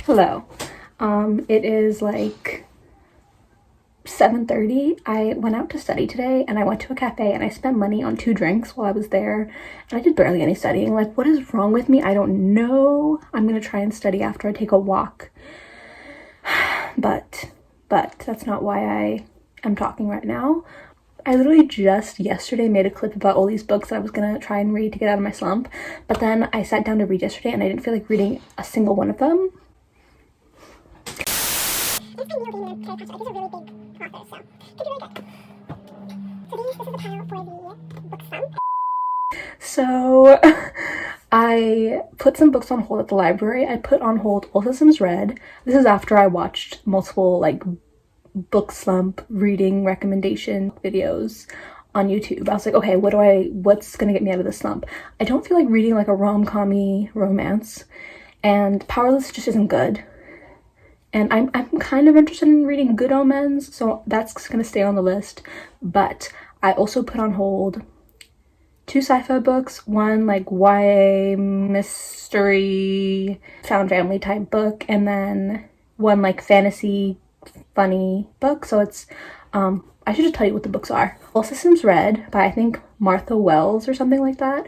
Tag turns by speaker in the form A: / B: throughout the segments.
A: Hello. It is like 7:30. I went out to study today and I went to a cafe and I spent money on 2 drinks while I was there, and I did barely any studying. Like, what is wrong with me? I don't know. I'm gonna try and study after I take a walk. But that's not why I am talking right now. I literally just yesterday made a clip about all these books that I was gonna try and read to get out of my slump, but then I sat down to read yesterday and I didn't feel like reading a single one of them. These are really big authors, so could be really good. So this is the pile for the book slump. So I put some books on hold at the library. I put on hold All Systems Read. This is after I watched multiple like book slump reading recommendation videos on YouTube. I was like, okay, what's gonna get me out of this slump? I don't feel like reading like a rom-com-y romance, and Powerless just isn't good. And I'm kind of interested in reading Good Omens, so that's gonna stay on the list. But I also put on hold 2 sci-fi books, one like YA mystery found family type book, and then one like fantasy funny book. So it's I should just tell you what the books are. All Systems Read by I think Martha Wells or something like that.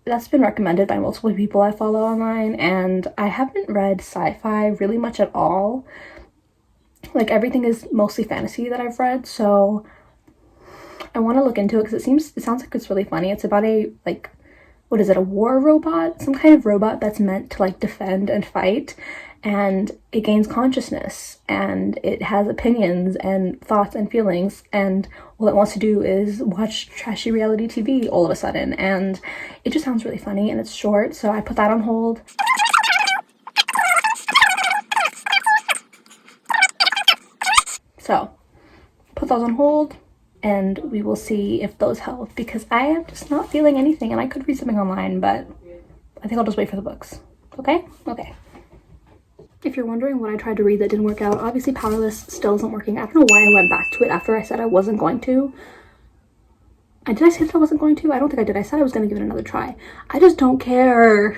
A: That's been recommended by multiple people I follow online, and I haven't read sci-fi really much at all. Like, everything is mostly fantasy that I've read, so I want to look into it because it sounds like it's really funny. It's about a, like, what is it, a war robot? Some kind of robot that's meant to like defend and fight, and it gains consciousness and it has opinions and thoughts and feelings, and all it wants to do is watch trashy reality TV all of a sudden, and it just sounds really funny and it's short, so I put that on hold. So put those on hold and we will see if those help, because I am just not feeling anything, and I could read something online, but I think I'll just wait for the books. Okay? If you're wondering what I tried to read that didn't work out, obviously Powerless still isn't working. I don't know why I went back to it after I said I wasn't going to. Did I say that I wasn't going to? I don't think I did. I said I was going to give it another try. I just don't care.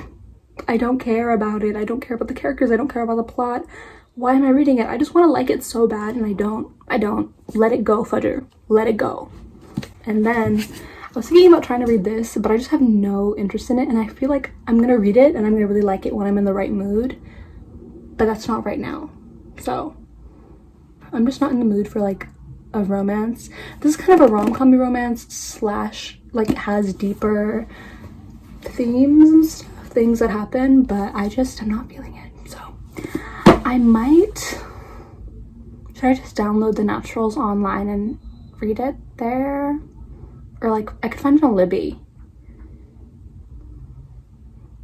A: I don't care about it. I don't care about the characters. I don't care about the plot. Why am I reading it? I just want to like it so bad, and I don't. Let it go, Fudger. Let it go. And then I was thinking about trying to read this, but I just have no interest in it, and I feel like I'm going to read it and I'm going to really like it when I'm in the right mood. But that's not right now. So I'm just not in the mood for like a romance. This is kind of a rom-com romance slash like it has deeper themes and stuff, things that happen, but I just am not feeling it. So I might, should I just download the naturals online and read it there? Or like I could find it on Libby.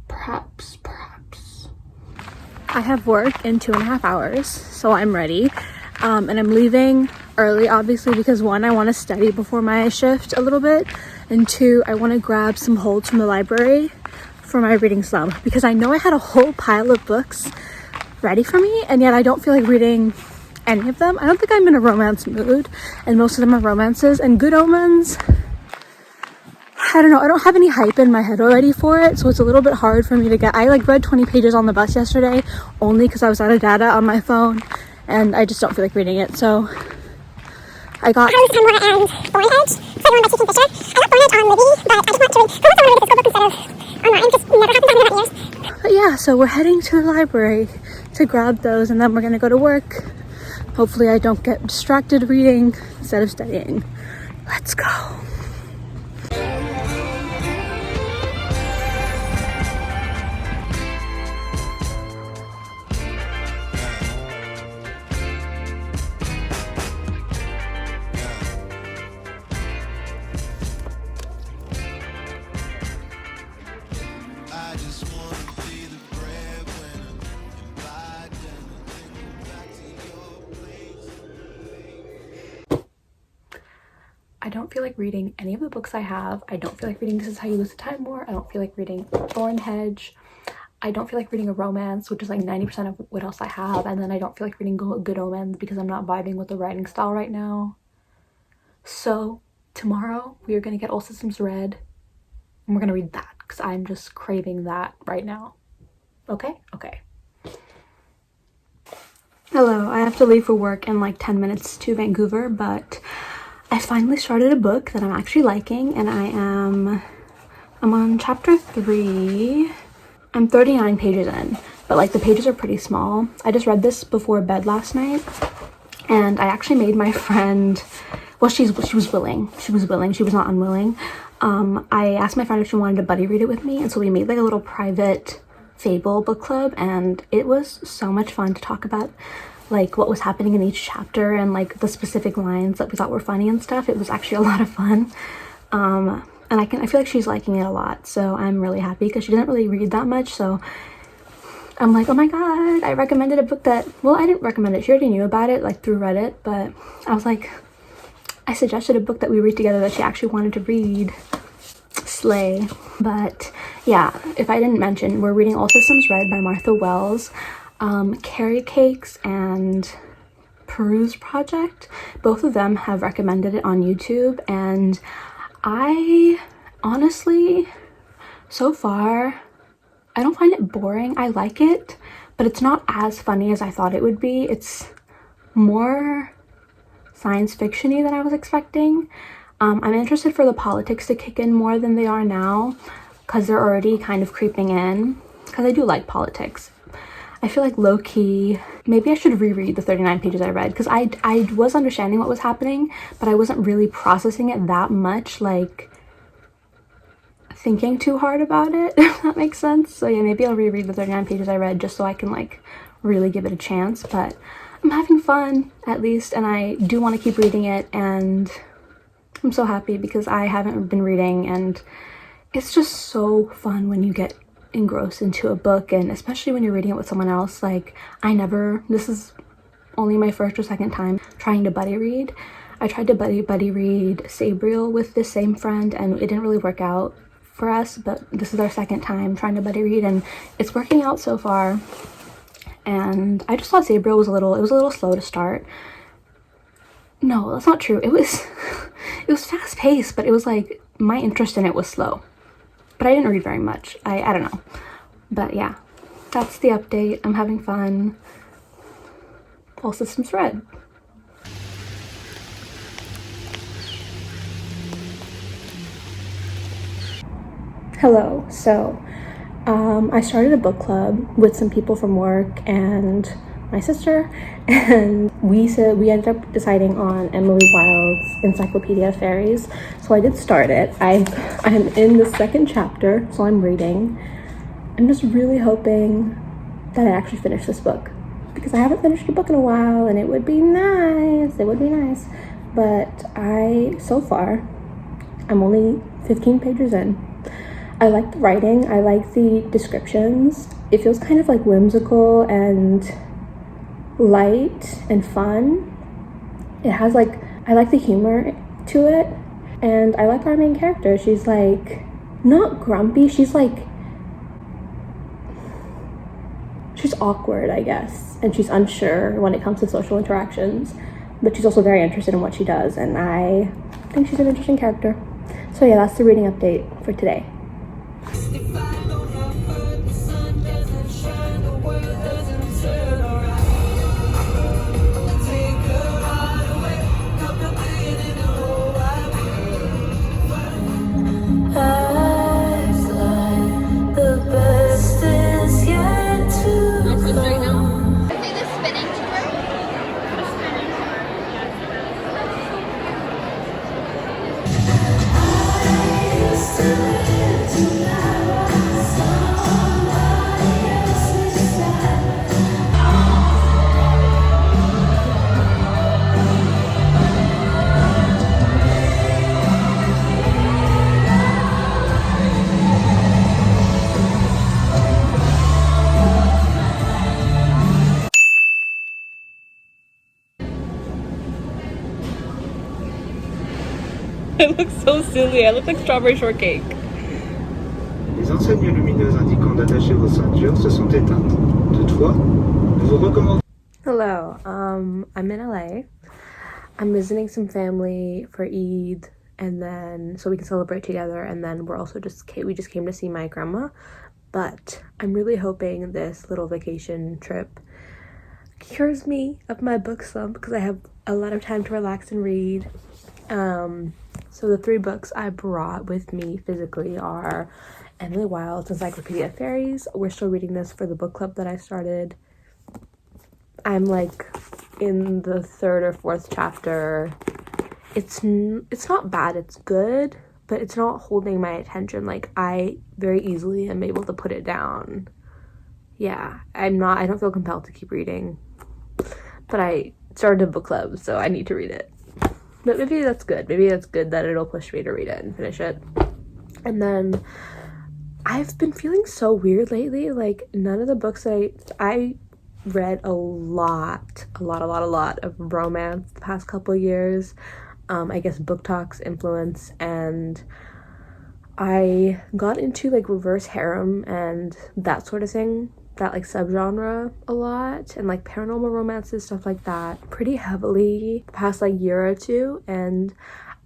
A: Perhaps. I have work in 2.5 hours, so I'm ready. And I'm leaving early, obviously, because 1, I want to study before my shift a little bit, and 2, I want to grab some holds from the library for my reading slump, because I know I had a whole pile of books ready for me, and yet I don't feel like reading any of them. I don't think I'm in a romance mood, and most of them are romances. And Good Omens, I don't know, I don't have any hype in my head already for it, so it's a little bit hard for me to get. I like read 20 pages on the bus yesterday only because I was out of data on my phone, and I just don't feel like reading it. So I got and Bornhead, so I by Teaching Fisher. I got Bornhead on Libby, but I just want to read the physical book instead of online. Just never happens on my ears. But yeah, so we're heading to the library to grab those, and then we're gonna go to work. Hopefully I don't get distracted reading instead of studying. Let's go. I don't feel like reading any of the books I have. I don't feel like reading This Is How You Lose the Time more. I don't feel like reading Thornhedge. I don't feel like reading a romance, which is like 90% of what else I have. And then I don't feel like reading Good Omens because I'm not vibing with the writing style right now. So tomorrow we are going to get All Systems Read, and we're going to read that because I'm just craving that right now. Okay? Okay. Hello, I have to leave for work in like 10 minutes to Vancouver, but I finally started a book that I'm actually liking, and I'm on chapter 3. I'm 39 pages in, but like the pages are pretty small. I just read this before bed last night, and I actually made my friend, well, she was willing. She was not unwilling. I asked my friend if she wanted to buddy read it with me, and so we made like a little private fable book club, and it was so much fun to talk about like what was happening in each chapter and like the specific lines that we thought were funny and stuff. It was actually a lot of fun. And I feel like she's liking it a lot, so I'm really happy because she didn't really read that much. So I'm like, oh my god, I recommended a book that, well, I didn't recommend it, she already knew about it like through Reddit, but I was like, I suggested a book that we read together that she actually wanted to read. Slay. But yeah, if I didn't mention, we're reading All Systems Red by Martha Wells, Carrie Cakes and Peruse Project. Both of them have recommended it on YouTube, and I honestly, so far, I don't find it boring. I like it, but it's not as funny as I thought it would be. It's more science fiction-y than I was expecting. I'm interested for the politics to kick in more than they are now, because they're already kind of creeping in, because I do like politics. I feel like low-key, maybe I should reread the 39 pages I read, because I was understanding what was happening, but I wasn't really processing it that much, like thinking too hard about it, if that makes sense. So yeah, maybe I'll reread the 39 pages I read just so I can like really give it a chance. But I'm having fun, at least, and I do want to keep reading it, and I'm so happy because I haven't been reading, and it's just so fun when you get engrossed into a book, and especially when you're reading it with someone else. Like, this is only my first or second time trying to buddy read. I tried to buddy read Sabriel with this same friend, and it didn't really work out for us, but this is our second time trying to buddy read, and it's working out so far. And I just thought Sabriel was a little slow to start. No, that's not true. It was fast paced, but it was like my interest in it was slow. But I didn't read very much. I don't know. But yeah, that's the update. I'm having fun. All systems red. Hello. So, I started a book club with some people from work and my sister, and we ended up deciding on Emily Wilde's Encyclopedia of Fairies. So I did start it. I'm in the second chapter, so I'm reading. I'm just really hoping that I actually finish this book, because I haven't finished a book in a while, and it would be nice. But so far, I'm only 15 pages in. I like the writing, I like the descriptions. It feels kind of like whimsical and light and fun. It has like, I like the humor to it, and I like our main character. She's like not grumpy, she's awkward, I guess, and she's unsure when it comes to social interactions, but she's also very interested in what she does, and I think she's an interesting character. So yeah, that's the reading update for today. I look so silly. I look like strawberry shortcake.
B: Les enseignes lumineuses indiquant d'attacher vos ceintures se sont éteintes. Toutefois, nous vous recommandons.
A: Hello, I'm in LA. I'm visiting some family for Eid, and then so we can celebrate together, and then we just came to see my grandma. But I'm really hoping this little vacation trip cures me of my book slump because I have a lot of time to relax and read. So the 3 books I brought with me physically are Emily Wilde's Encyclopedia of Fairies. We're still reading this for the book club that I started. I'm like in the 3rd or 4th chapter. It's not bad, it's good, but it's not holding my attention. Like, I very easily am able to put it down. Yeah, I don't feel compelled to keep reading, but I started a book club, so I need to read it. But maybe that's good. Maybe that's good that it'll push me to read it and finish it. And then I've been feeling so weird lately. Like, none of the books I read a lot of romance the past couple years. I guess book talks influence, and I got into like reverse harem and that sort of thing, that like subgenre a lot, and like paranormal romances, stuff like that, pretty heavily the past like year or two, and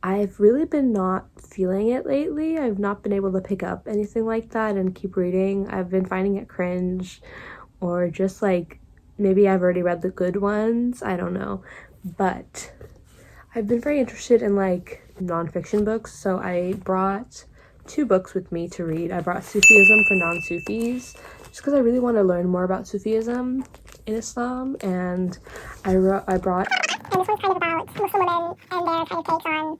A: I've really been not feeling it lately. I've not been able to pick up anything like that and keep reading. I've been finding it cringe, or just like maybe I've already read the good ones, I don't know. But I've been very interested in like nonfiction books, so I brought 2 books with me to read. I brought Sufism for non-Sufis, just because I really want to learn more about Sufism in Islam, and I brought... And this one's kind of about Muslim women and their kind of takes on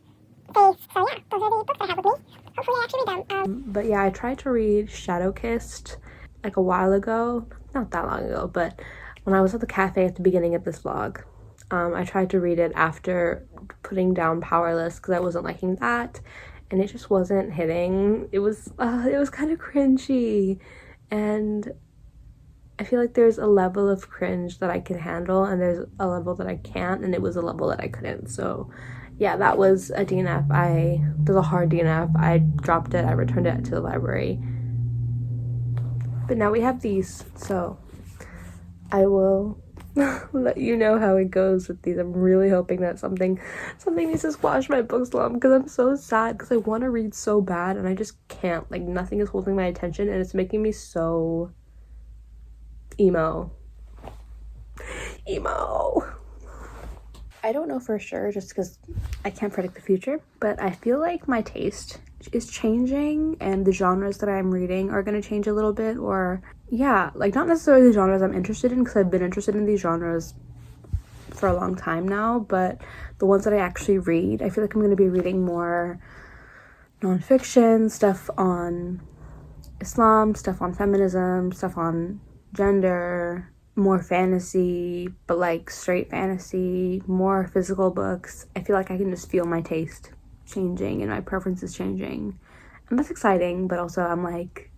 A: faith, so yeah, those are the books I have with me. Hopefully I actually read them. But yeah, I tried to read Shadow Kissed like a while ago, not that long ago, but when I was at the cafe at the beginning of this vlog. I tried to read it after putting down Powerless because I wasn't liking that, and it just wasn't hitting. It was kind of cringy, and I feel like there's a level of cringe that I can handle, and there's a level that I can't, and it was a level that I couldn't. So yeah, that was a DNF. It was a hard DNF. I dropped it. I returned it to the library. But now we have these, so I will let you know how it goes with these. I'm really hoping that something needs to squash my book slump, because I'm so sad, because I want to read so bad and I just can't. Like, nothing is holding my attention, and it's making me so emo. I don't know for sure, just because I can't predict the future, but I feel like my taste is changing and the genres that I'm reading are going to change a little bit, or yeah, like not necessarily the genres I'm interested in, because I've been interested in these genres for a long time now, but the ones that I actually read, I feel like I'm going to be reading more nonfiction, stuff on Islam, stuff on feminism, stuff on gender, more fantasy, but like straight fantasy, more physical books. I feel like I can just feel my taste changing and my preferences changing, and that's exciting, but also I'm like,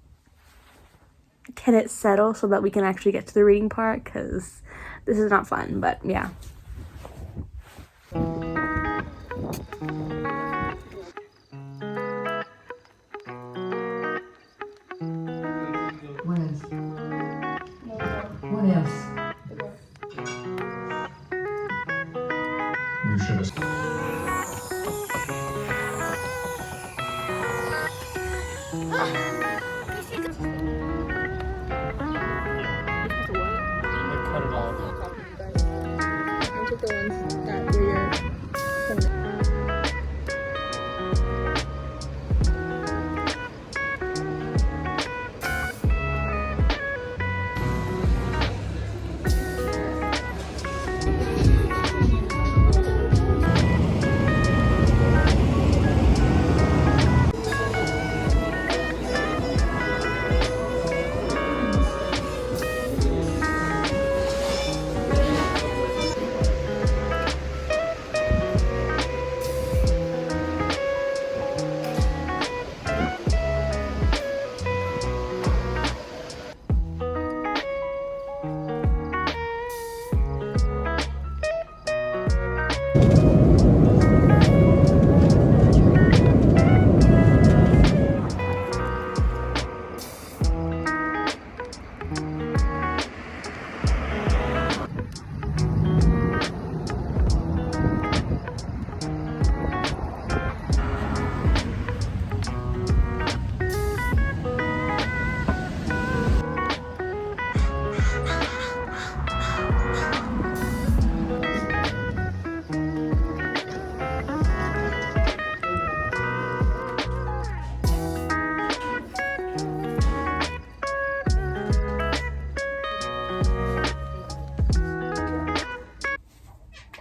A: can it settle so that we can actually get to the reading part, because this is not fun. But yeah.
C: What else? You should have.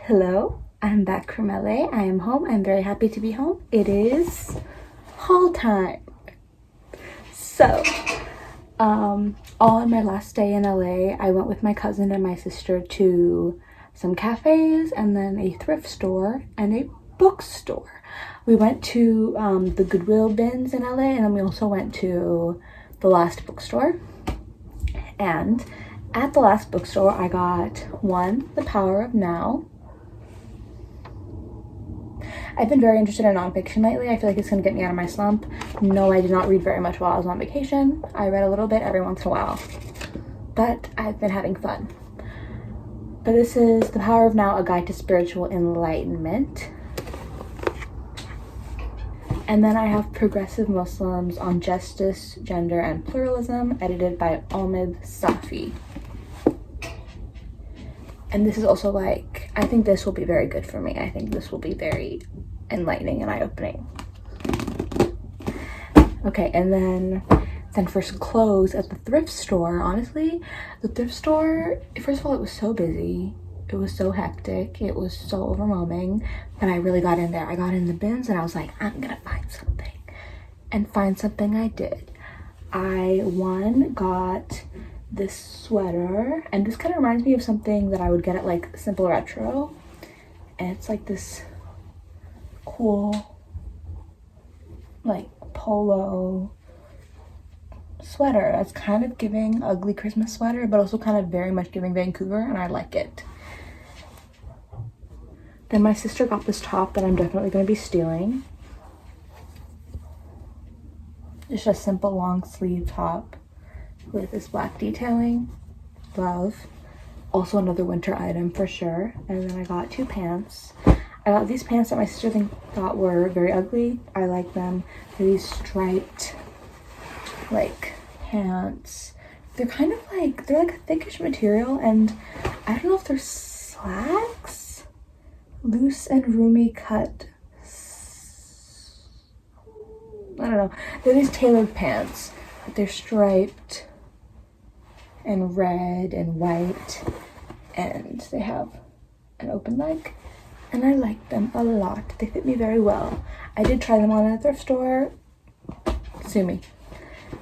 A: Hello, I'm back from LA. I am home. I'm very happy to be home. It is haul time. So, on my last day in LA, I went with my cousin and my sister to some cafes and then a thrift store and a bookstore. We went to the Goodwill bins in LA, and then we also went to the last bookstore. And at the last bookstore, I got one, The Power of Now. I've been very interested in nonfiction lately. I feel like it's going to get me out of my slump. No, I did not read very much while I was on vacation. I read a little bit every once in a while, but I've been having fun. But this is The Power of Now, A Guide to Spiritual Enlightenment. And then I have Progressive Muslims on Justice, Gender, and Pluralism, edited by Ahmed Safi. And this is also like, I think this will be very good for me. I think this will be very enlightening and eye-opening. Okay, and then for some clothes at the thrift store, honestly, the thrift store, first of all, it was so busy. It was so hectic. It was so overwhelming. But I really got in there. I got in the bins and I was like, I'm gonna find something. And find something I did. I, got this sweater, and this kind of reminds me of something that I would get at like Simple Retro, and it's like this cool like polo sweater that's kind of giving ugly Christmas sweater, but also kind of very much giving Vancouver, and I like it. Then my sister got this top that I'm definitely going to be stealing. Just a simple long sleeve top with this black detailing. Love. Also another winter item for sure. And then I got two pants. I got these pants that my sister thought were very ugly. I like them. They're these striped like pants. They're kind of like, they're like a thickish material, and I don't know if they're slacks. Loose and roomy cut. I don't know. They're these tailored pants, but they're striped and red and white, and they have an open leg, and I like them a lot. They fit me very well. I did try them on in a thrift store. Sue me.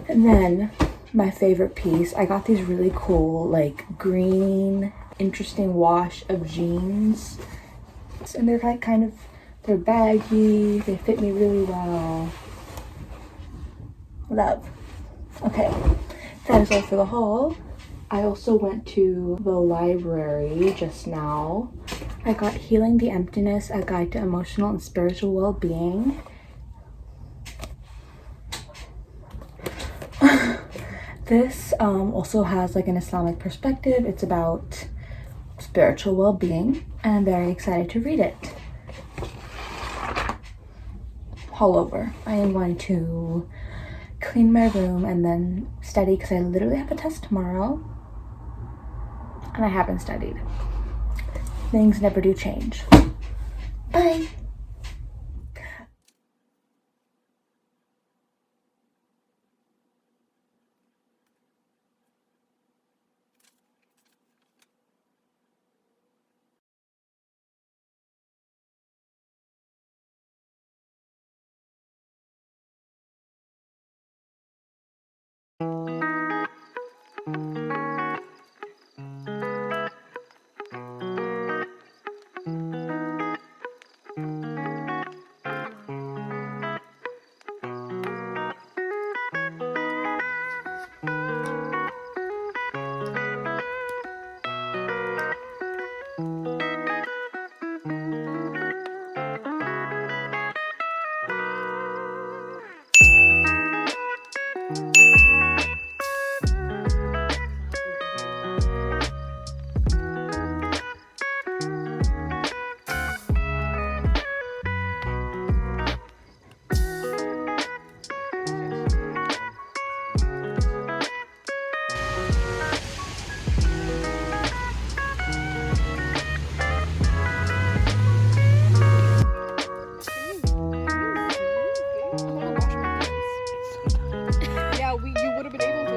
A: And then my favorite piece, I got these really cool like green interesting wash of jeans, and they're like they're baggy, they fit me really well. Love. Okay, that is all for the haul. I also went to the library just now. I got Healing the Emptiness, A Guide to Emotional and Spiritual Well-Being. This also has like an Islamic perspective. It's about spiritual well-being, and I'm very excited to read it. Haul over. I am going to clean my room and then study because I literally have a test tomorrow and I haven't studied. Things never do change. Bye.
C: Yeah, you would have been able to.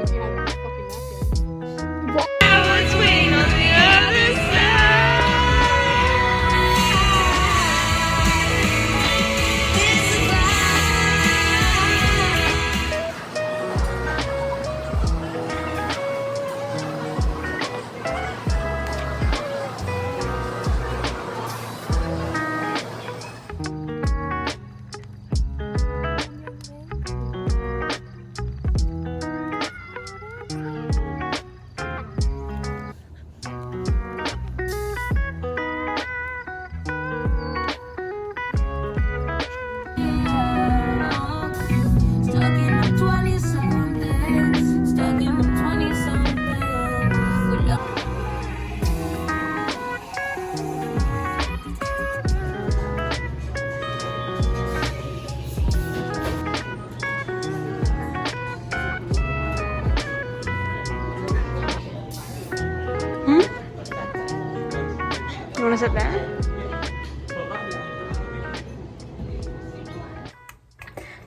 C: to sit there?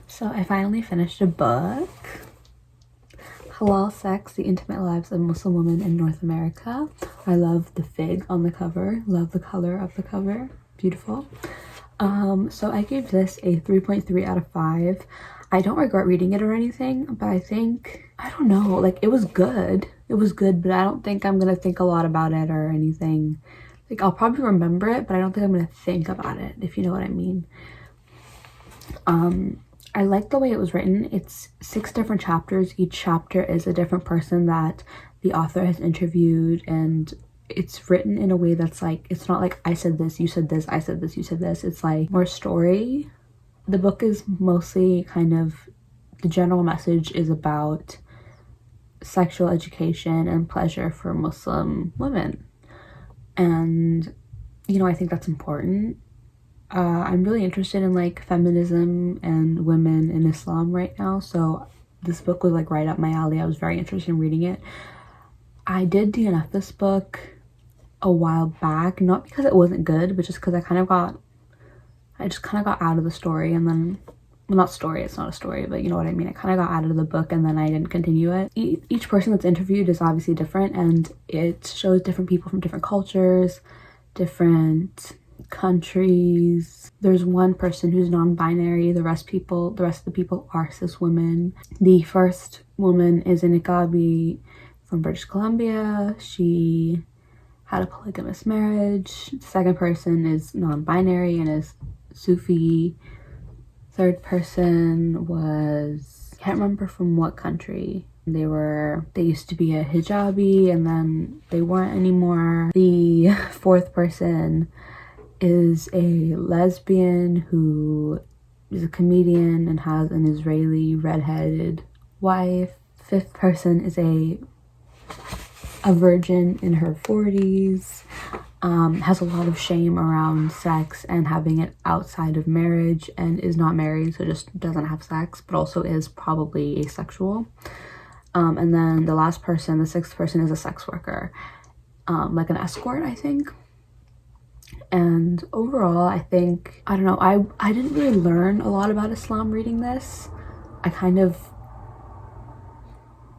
A: So I finally finished a book. Halal Sex, The Intimate Lives of Muslim Women in North America. I love the fig on the cover. Love the color of the cover. Beautiful. So I gave this a 3.3 out of 5. I don't regret reading it or anything, but I think, I don't know, like it was good. It was good, but I don't think I'm gonna think a lot about it or anything. Like I'll probably remember it, but I don't think I'm gonna think about it, if you know what I mean. I like the way it was written. It's 6 different chapters. Each chapter is a different person that the author has interviewed, and it's written in a way that's like, it's not like I said this, you said this, I said this, you said this. It's like more story. The book is mostly kind of, the general message is about sexual education and pleasure for Muslim women. And, you know, I think that's important. I'm really interested in like feminism and women in Islam right now, so this book was like right up my alley. I was very interested in reading it. I did DNF this book a while back, not because it wasn't good, but just because I just kind of got out of the story, and then, well, not story, it's not a story, but you know what I mean. I kind of got out of the book and then I didn't continue it. Each person that's interviewed is obviously different, and it shows different people from different cultures, different countries. There's one person who's non-binary. The rest of the people are cis women. The first woman is a niqabi from British Columbia. She had a polygamous marriage. The second person is non-binary and is Sufi. Third person was, I can't remember from what country. They used to be a hijabi and then they weren't anymore. The fourth person is a lesbian who is a comedian and has an Israeli redheaded wife. Fifth person is a virgin in her 40s, has a lot of shame around sex and having it outside of marriage, and is not married, so just doesn't have sex, but also is probably asexual. And then the last person, the sixth person, is a sex worker, like an escort, I think. And overall, I think, I don't know, I didn't really learn a lot about Islam reading this. I kind of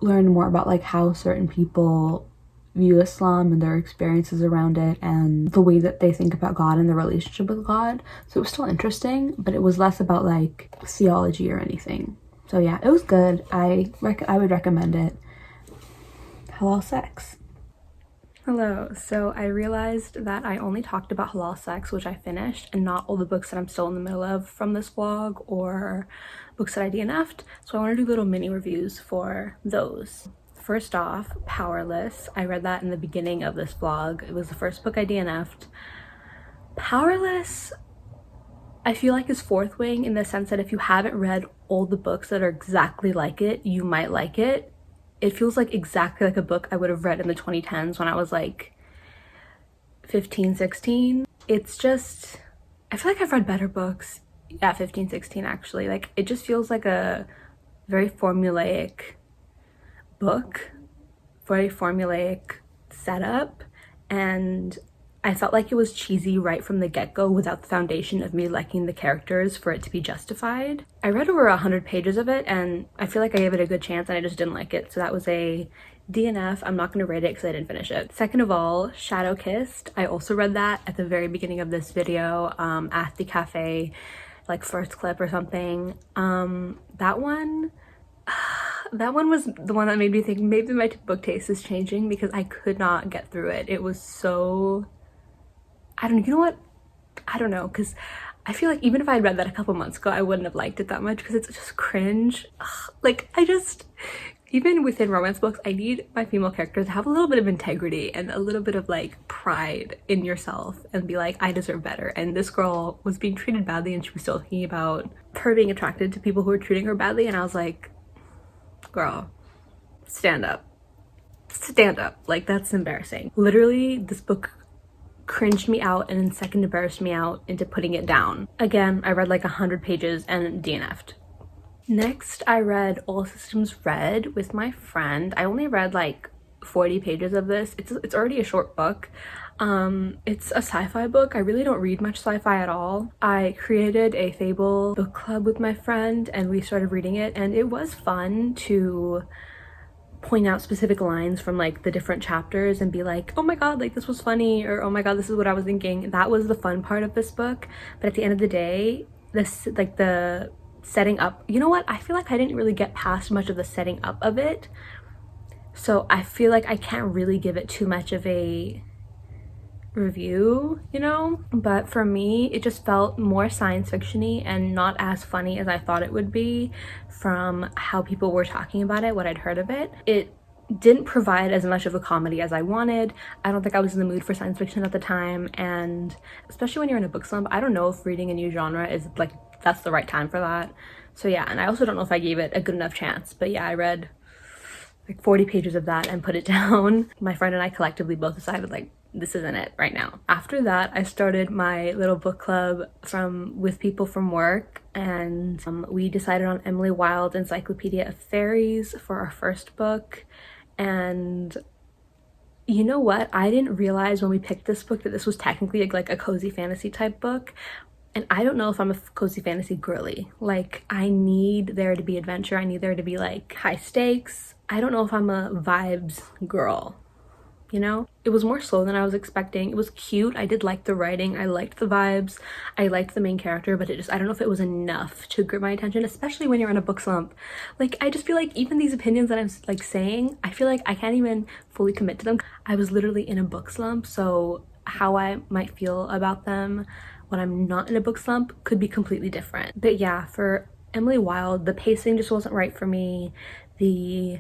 A: learned more about like how certain people view Islam and their experiences around it and the way that they think about God and their relationship with God. So it was still interesting, but it was less about like theology or anything. So yeah, it was good. I would recommend it. Halal Sex. Hello, so I realized that I only talked about Halal Sex, which I finished, and not all the books that I'm still in the middle of from this vlog or books that I DNF'd. So I want to do little mini reviews for those. First off, Powerless. I read that in the beginning of this vlog. It was the first book I DNF'd. Powerless, I feel like is fourth wing in the sense that if you haven't read all the books that are exactly like it, you might like it. It feels like exactly like a book I would have read in the 2010s when I was like 15, 16. It's just, I feel like I've read better books at 15, 16 actually. Like it just feels like a very formulaic book, very formulaic setup, and I felt like it was cheesy right from the get-go without the foundation of me liking the characters for it to be justified. I read over 100 pages of it and I feel like I gave it a good chance and I just didn't like it. So that was a DNF. I'm not going to rate it because I didn't finish it. Second of all, Shadow Kissed. I also read that at the very beginning of this video at the cafe, like first clip or something. That one was the one that made me think maybe my book taste is changing because I could not get through it. It was so, you know what? I don't know, because I feel like even if I had read that a couple months ago, I wouldn't have liked it that much because it's just cringe. Ugh, like even within romance books, I need my female characters to have a little bit of integrity and a little bit of like pride in yourself and be like, I deserve better. And this girl was being treated badly and she was still thinking about her being attracted to people who were treating her badly. And I was like, girl, stand up. Stand up. Like, that's embarrassing. Literally, this book cringed me out and then second embarrassed me out into putting it down. Again, I read like 100 pages and DNF'd. Next, I read All Systems Red with my friend. I only read like 40 pages of this. It's already a short book. It's a sci-fi book. I really don't read much sci-fi at all. I created a Fable book club with my friend and we started reading it, and it was fun to point out specific lines from like the different chapters and be like, oh my god, like this was funny, or oh my god, this is what I was thinking. That was the fun part of this book. But at the end of the day, this, like, the setting up, you know what, I feel like I didn't really get past much of the setting up of it, so I feel like I can't really give it too much of a review, you know. But for me, it just felt more science fiction-y and not as funny as I thought it would be from how people were talking about it, what I'd heard of it. It didn't provide as much of a comedy as I wanted. I don't think I was in the mood for science fiction at the time, and especially when you're in a book slump, I don't know if reading a new genre is like, that's the right time for that. So yeah, and I also don't know if I gave it a good enough chance. But yeah, I read like 40 pages of that and put it down. My friend and I collectively both decided like, this isn't it right now. After that, I started my little book club with people from work, and we decided on Emily Wilde's Encyclopedia of Fairies for our first book. And you know what? I didn't realize when we picked this book that this was technically like a cozy fantasy type book. And I don't know if I'm a cozy fantasy girly. Like, I need there to be adventure. I need there to be like high stakes. I don't know if I'm a vibes girl, you know? It was more slow than I was expecting. It was cute. I did like the writing. I liked the vibes. I liked the main character, but I don't know if it was enough to grip my attention, especially when you're in a book slump. Like, I just feel like even these opinions that I'm like saying, I feel like I can't even fully commit to them. I was literally in a book slump, so how I might feel about them when I'm not in a book slump could be completely different. But yeah, for Emily Wilde, the pacing just wasn't right for me. The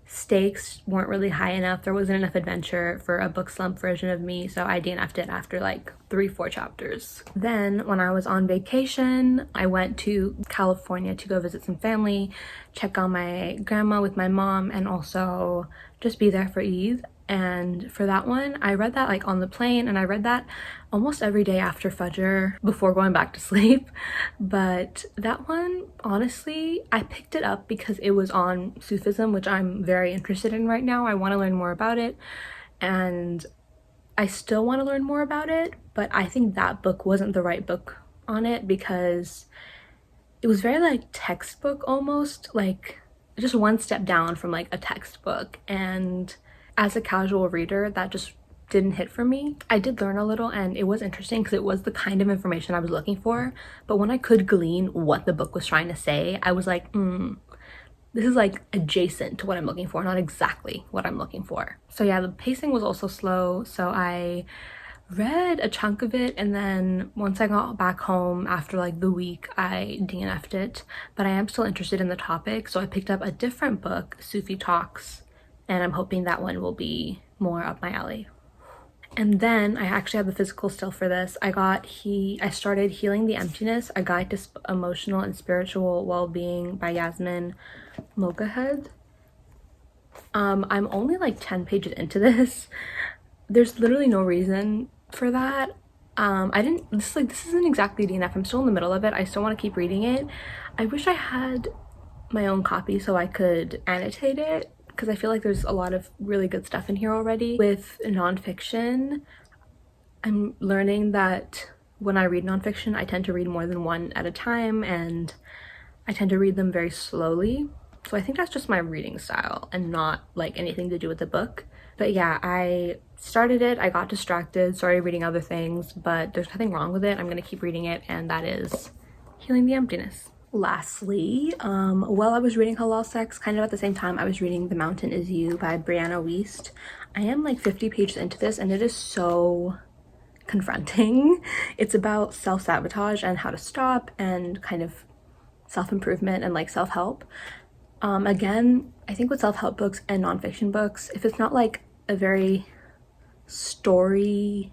A: stakes weren't really high enough. There wasn't enough adventure for a book slump version of me, so I DNF'd it after like 3-4 chapters. Then when I was on vacation, I went to California to go visit some family, check on my grandma with my mom, and also just be there for Eid. And for that one, I read that like on the plane, and I read that almost every day after Fajr before going back to sleep. But that one, honestly, I picked it up because it was on Sufism, which I'm very interested in right now. I want to learn more about it, and I still want to learn more about it, but I think that book wasn't the right book on it because it was very like textbook almost, like just one step down from like a textbook. And as a casual reader, that just didn't hit for me. I did learn a little, and it was interesting because it was the kind of information I was looking for. But when I could glean what the book was trying to say, I was like, this is like adjacent to what I'm looking for, not exactly what I'm looking for. So yeah, the pacing was also slow, so I read a chunk of it, and then once I got back home after like the week, I DNF'd it. But I am still interested in the topic, so I picked up a different book, Sufi Talks, and I'm hoping that one will be more up my alley. And then I actually have the physical still for this. I started Healing the Emptiness, A Guide to Emotional and Spiritual Well-Being by Yasmin Mogahed. I'm only like 10 pages into this. There's literally no reason for that. This isn't exactly DNF. I'm still in the middle of it. I still want to keep reading it. I wish I had my own copy so I could annotate it, because I feel like there's a lot of really good stuff in here already. With nonfiction, I'm learning that when I read nonfiction, I tend to read more than one at a time, and I tend to read them very slowly. So I think that's just my reading style and not like anything to do with the book. But yeah, I started it, I got distracted, started reading other things, but there's nothing wrong with it. I'm gonna keep reading it, and that is Healing the Emptiness. Lastly, while I was reading Halal Sex, kind of at the same time I was reading The Mountain Is You by Brianna Wiest. I am like 50 pages into this, and it is so confronting. It's about self-sabotage and how to stop, and kind of self-improvement and like self-help. Again, I think with self-help books and nonfiction books, if it's not like a very story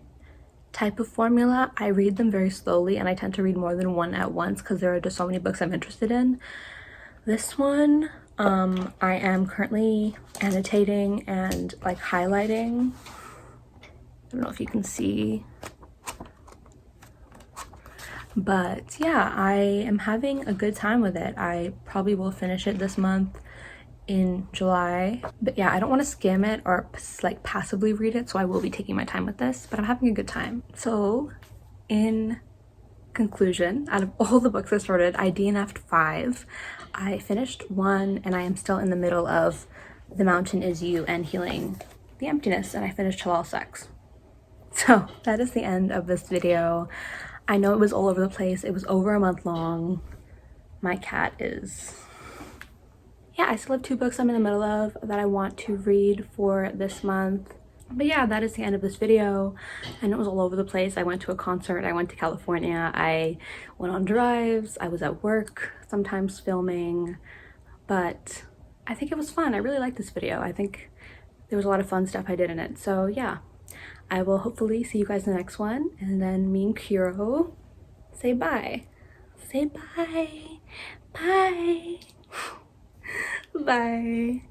A: type of formula, I read them very slowly, and I tend to read more than one at once because there are just so many books I'm interested in. This one, I am currently annotating and like highlighting. I don't know if you can see, but yeah, I am having a good time with it. I probably will finish it this month. in July. But yeah, I don't want to skim it or like passively read it, so I will be taking my time with this, but I'm having a good time. So in conclusion, out of all the books I started, I DNF'd 5. I finished 1 and I am still in the middle of The Mountain Is You and Healing the Emptiness, and I finished Halal Sex. So that is the end of this video. I know it was all over the place. It was over a month long. My cat is... yeah, I still have 2 books I'm in the middle of that I want to read for this month. But yeah, that is the end of this video. And it was all over the place. I went to a concert, I went to California, I went on drives, I was at work, sometimes filming, but I think it was fun. I really liked this video. I think there was a lot of fun stuff I did in it. So yeah, I will hopefully see you guys in the next one. And then me and Kiro say bye. Say bye. Bye. Bye.